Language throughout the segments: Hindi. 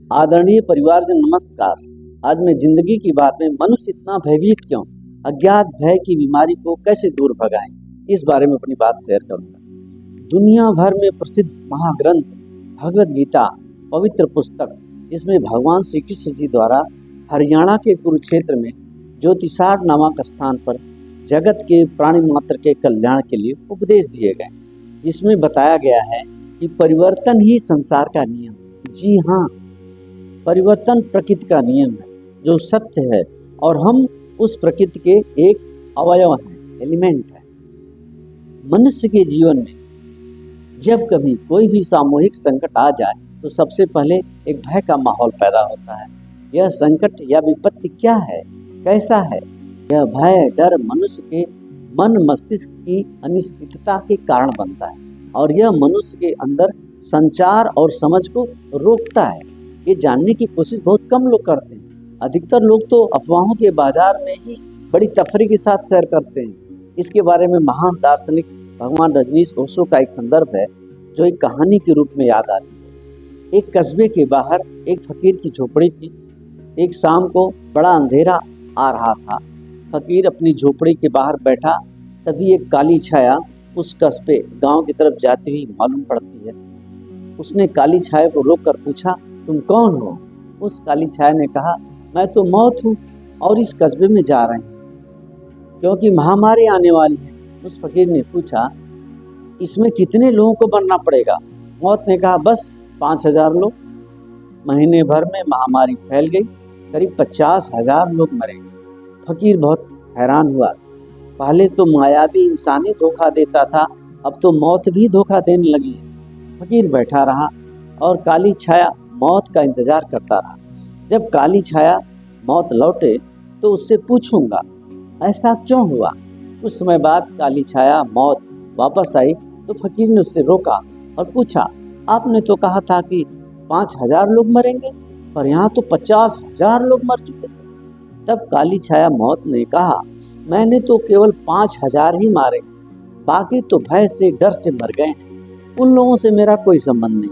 आदरणीय परिवारजन नमस्कार। आज मैं जिंदगी की बात में मनुष्य इतना भयभीत क्यों, अज्ञात भय की बीमारी को कैसे दूर भगाएं, इस बारे में अपनी बात शेयर करूंगा। दुनिया भर में प्रसिद्ध महाग्रंथ भगवद गीता पवित्र पुस्तक, जिसमें भगवान श्री कृष्ण जी द्वारा हरियाणा के कुरुक्षेत्र में ज्योतिषार नामक स्थान पर जगत के प्राणी मात्र के कल्याण के लिए उपदेश दिए गए, जिसमें बताया गया है कि परिवर्तन ही संसार का नियम। जी हाँ, परिवर्तन प्रकृति का नियम है जो सत्य है, और हम उस प्रकृति के एक अवयव हैं, एलिमेंट है। मनुष्य के जीवन में जब कभी कोई भी सामूहिक संकट आ जाए तो सबसे पहले एक भय का माहौल पैदा होता है। यह संकट या विपत्ति क्या है, कैसा है? यह भय डर मनुष्य के मन मस्तिष्क की अनिश्चितता के कारण बनता है, और यह मनुष्य के अंदर संचार और समझ को रोकता है। ये जानने की कोशिश बहुत कम लोग करते हैं। अधिकतर लोग तो अफवाहों के बाजार में ही बड़ी तफरी के साथ सैर करते हैं। इसके बारे में महान दार्शनिक भगवान रजनीश ओशो का एक संदर्भ है जो एक कहानी के रूप में याद आती है। एक कस्बे के बाहर एक फकीर की झोपड़ी थी। एक शाम को बड़ा अंधेरा आ रहा था। फकीर अपनी झोपड़ी के बाहर बैठा, तभी एक काली छाया उस कस्बे गांव की तरफ जाती हुई मालूम पड़ती है। उसने काली छाया को रोककर पूछा, तुम कौन हो? उस काली छाया ने कहा, मैं तो मौत हूँ और इस कस्बे में जा रहे हैं क्योंकि महामारी आने वाली है। उस फकीर ने पूछा, इसमें कितने लोगों को मरना पड़ेगा? मौत ने कहा, बस 5,000 लोग। महीने भर में महामारी फैल गई, करीब 50,000 लोग मरे। फकीर बहुत हैरान हुआ। पहले तो मायावी इंसान ही धोखा देता था, अब तो मौत भी धोखा देने लगी है। फकीर बैठा रहा और काली छाया मौत का इंतजार करता रहा। जब काली छाया मौत लौटे तो उससे पूछूंगा ऐसा क्यों हुआ। कुछ समय बाद काली छाया मौत वापस आई तो फकीर ने उससे रोका और पूछा, आपने तो कहा था कि 5,000 लोग मरेंगे, पर यहाँ तो 50,000 लोग मर चुके थे। तब काली छाया मौत ने कहा, मैंने तो केवल 5,000 ही मारे, बाकी तो भय से डर से मर गए हैं। उन लोगों से मेरा कोई संबंध नहीं।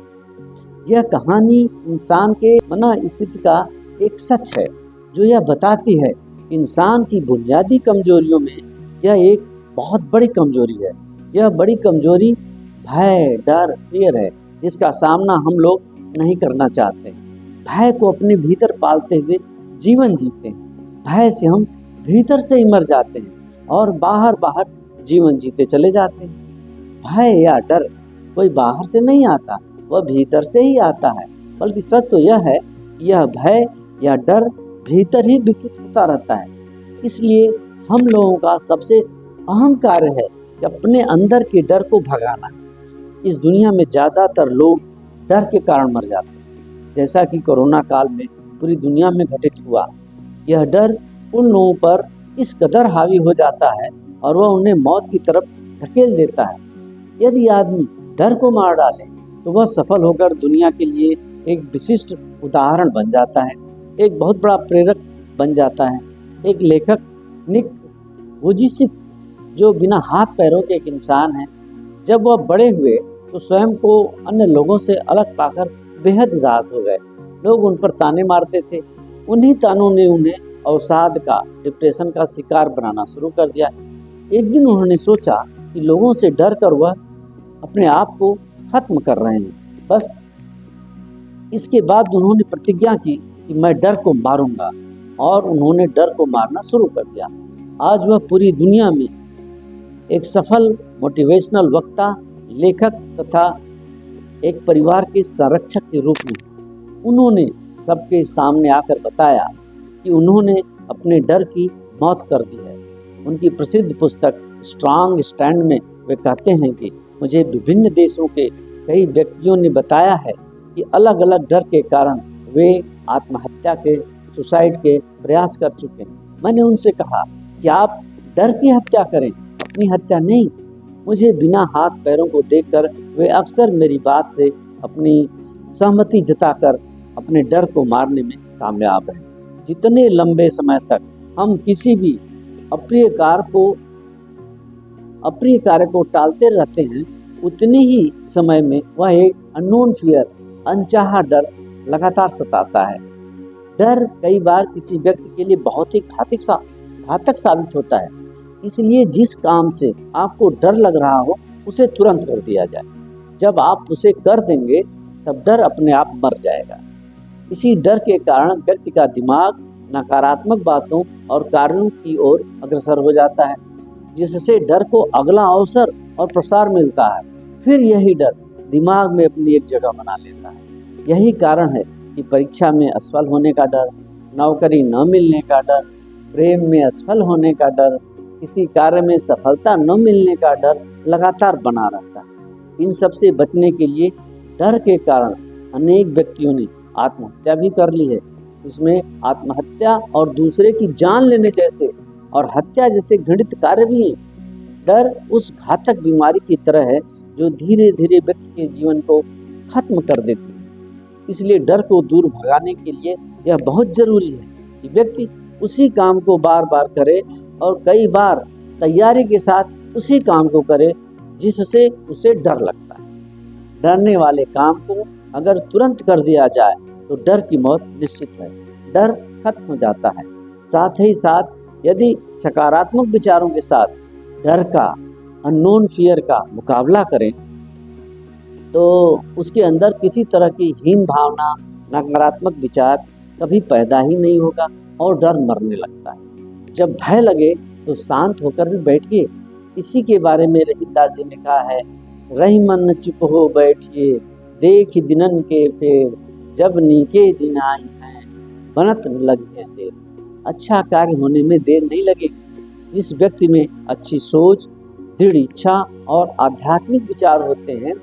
यह कहानी इंसान के मन स्थिति का एक सच है जो यह बताती है कि इंसान की बुनियादी कमजोरियों में यह एक बहुत बड़ी कमजोरी है। यह बड़ी कमजोरी भय, डर, फियर है, जिसका सामना हम लोग नहीं करना चाहते। भय को अपने भीतर पालते हुए जीवन जीते हैं। भय से हम भीतर से ही मर जाते हैं और बाहर बाहर जीवन जीते चले जाते हैं। भय या डर कोई बाहर से नहीं आता, वह भीतर से ही आता है। बल्कि सच तो यह है कि यह भय या डर भीतर ही विकसित होता रहता है। इसलिए हम लोगों का सबसे अहम कार्य है कि अपने अंदर के डर को भगाना। इस दुनिया में ज़्यादातर लोग डर के कारण मर जाते हैं, जैसा कि कोरोना काल में पूरी दुनिया में घटित हुआ। यह डर उन लोगों पर इस कदर हावी हो जाता है और वह उन्हें मौत की तरफ धकेल देता है। यदि आदमी डर को मार डाले तो वह सफल होकर दुनिया के लिए एक विशिष्ट उदाहरण बन जाता है, एक बहुत बड़ा प्रेरक बन जाता है। एक लेखक निक वुजिसिक, जो बिना हाथ पैरों के एक इंसान है, जब वह बड़े हुए तो स्वयं को अन्य लोगों से अलग पाकर बेहद उदास हो गए। लोग उन पर ताने मारते थे। उन्हीं तानों ने उन्हें अवसाद का, डिप्रेशन का शिकार बनाना शुरू कर दिया। एक दिन उन्होंने सोचा कि लोगों से डर कर वह अपने आप को खत्म कर रहे हैं। बस इसके बाद उन्होंने प्रतिज्ञा की कि मैं डर को मारूंगा, और उन्होंने डर को मारना शुरू कर दिया। आज वह पूरी दुनिया में एक सफल मोटिवेशनल वक्ता, लेखक तथा एक परिवार के संरक्षक के रूप में उन्होंने सबके सामने आकर बताया कि उन्होंने अपने डर की मौत कर दी है। उनकी प्रसिद्ध पुस्तक स्ट्रांग स्टैंड में वे कहते हैं कि मुझे विभिन्न देशों के कई व्यक्तियों ने बताया है कि अलग अलग डर के कारण वे आत्महत्या के, सुसाइड के प्रयास कर चुके हैं। मैंने उनसे कहा कि आप डर की हत्या करें, अपनी हत्या नहीं। मुझे बिना हाथ पैरों को देखकर वे अक्सर मेरी बात से अपनी सहमति जताकर अपने डर को मारने में कामयाब हैं। जितने लंबे समय तक हम किसी भी अप्रिय कार्य को टालते रहते हैं, उतने ही समय में वह एक अननोन फियर, अनचाहा डर लगातार सताता है। डर कई बार किसी व्यक्ति के लिए बहुत ही घातक साबित होता है। इसलिए जिस काम से आपको डर लग रहा हो उसे तुरंत कर दिया जाए। जब आप उसे कर देंगे तब डर अपने आप मर जाएगा। इसी डर के कारण व्यक्ति का दिमाग नकारात्मक बातों और कार्यों की ओर अग्रसर हो जाता है, जिससे डर को अगला अवसर और प्रसार मिलता है। फिर यही डर दिमाग में अपनी एक जगह बना लेता है। यही कारण है कि परीक्षा में असफल होने का डर, नौकरी न मिलने का डर, प्रेम में असफल होने का डर, किसी कार्य में सफलता न मिलने का डर लगातार बना रहता है। इन सब से बचने के लिए डर के कारण अनेक व्यक्तियों ने आत्महत्या भी कर ली है। इसमें आत्महत्या और दूसरे की जान लेने जैसे और हत्या जैसे घृणित कार्य भी हैं। डर उस घातक बीमारी की तरह है जो धीरे धीरे व्यक्ति के जीवन को खत्म कर देती है। इसलिए डर को दूर भगाने के लिए यह बहुत जरूरी है कि व्यक्ति उसी काम को बार बार करे और कई बार तैयारी के साथ उसी काम को करे जिससे उसे डर लगता है। डरने वाले काम को अगर तुरंत कर दिया जाए तो डर की मौत निश्चित है। डर खत्म हो जाता है। साथ ही साथ यदि सकारात्मक विचारों के साथ डर का, अननोन फियर का मुकाबला करें तो उसके अंदर किसी तरह की हीन भावना, नकारात्मक विचार कभी पैदा ही नहीं होगा और डर मरने लगता है। जब भय लगे तो शांत होकर भी बैठिए। इसी के बारे में रहीमदास जी ने कहा है, रही मन चुप हो बैठिए, देख दिनन के फेर, जब नीके दिन आई हैं, बनत न लगी है देर। अच्छा कार्य होने में देर नहीं लगेगी। जिस व्यक्ति में अच्छी सोच, दृढ़ इच्छा और आध्यात्मिक विचार होते हैं,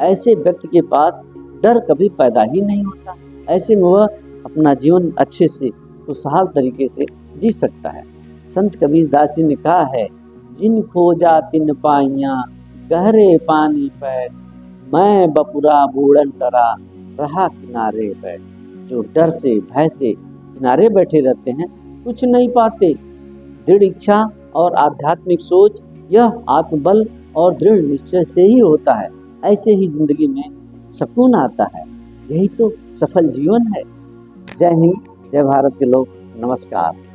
ऐसे व्यक्ति के पास डर कभी पैदा ही नहीं होता। ऐसे में वह अपना जीवन अच्छे से, खुशहाल तरीके से जी सकता है। संत कबीरदास जी ने कहा है, जिन खोजा तिन पाइयां, गहरे पानी पैर, मैं बपुरा बूढ़न डरा, रहा किनारे बैठ। जो डर से, भय से किनारे बैठे रहते हैं, कुछ नहीं पाते। दृढ़ इच्छा और आध्यात्मिक सोच, यह आत्मबल और दृढ़ निश्चय से ही होता है। ऐसे ही जिंदगी में सुकून आता है। यही तो सफल जीवन है। जय हिंद, जय भारत के लोग, नमस्कार।